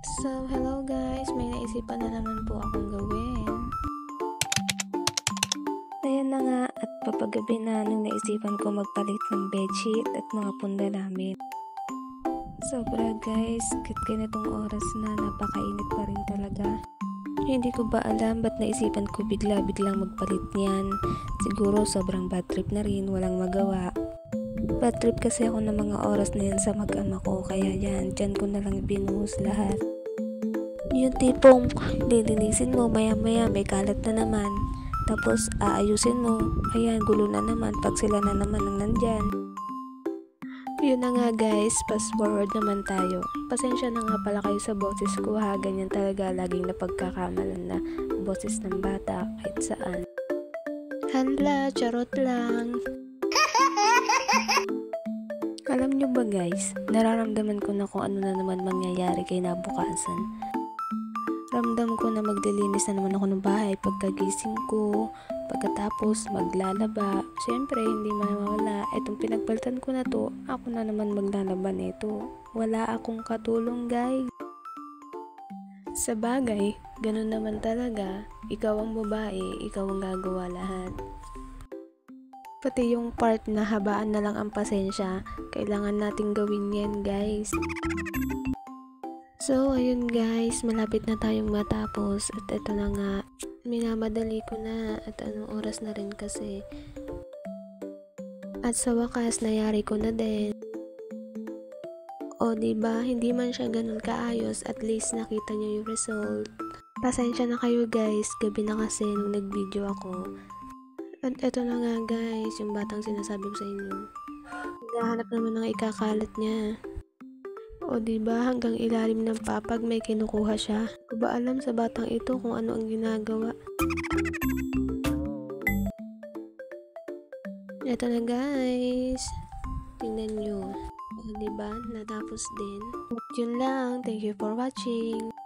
So, hello guys, may naisipan na naman po akong gawin. Ayan na nga at papagabi na nung naisipan ko magpalit ng bedsheet at mga punda namin. Sobra guys, kahit ganitong oras na napakainit pa rin talaga. Hindi ko ba alam ba't naisipan ko biglang magpalit niyan. Siguro sobrang bad trip na rin, walang magawa. Bad trip kasi ako ng mga oras na yan sa mag-ama ko, kaya yan, dyan ko na lang binuhos lahat. Yung tipong lilinisin mo, maya maya may kalat na naman. Tapos aayusin mo, ayan, gulo na naman pag sila na naman ang nandyan. Yun na nga guys, fast forward naman tayo. Pasensya na nga pala kayo sa boses ko ha, ganyan talaga laging napagkakamalan na boses ng bata kahit saan. Hala, charot lang. Alam nyo ba guys, nararamdaman ko na kung ano na naman mangyayari kay nabukasan. Ramdam ko na maglilinis na naman ako ng bahay pagkagising ko, pagkatapos maglalaba. Siyempre, hindi mawala. Itong pinagpalitan ko na to, ako na naman maglalaba nito. Wala akong katulong guys. Sa bagay, ganun naman talaga. Ikaw ang babae, ikaw ang gagawa lahat. Pati yung part na habaan na lang ang pasensya, kailangan nating gawin yan guys. So ayun guys, malapit na tayong matapos at ito na nga, minamadali ko na at anong oras na rin kasi. At sa wakas, nayari ko na din. O diba, hindi man siya ganun kaayos, at least nakita nyo yung result. Pasensya na kayo guys, gabi na kasi nung nag-video ako. At eto na nga guys, yung batang sinasabi ko sa inyo. Naghahanap naman ng ikakalat niya. O diba, hanggang ilalim ng papag may kinukuha siya. Ko ba alam sa batang ito kung ano ang ginagawa? Eto na guys. Tingnan nyo. O diba, natapos din. At yun lang. Thank you for watching.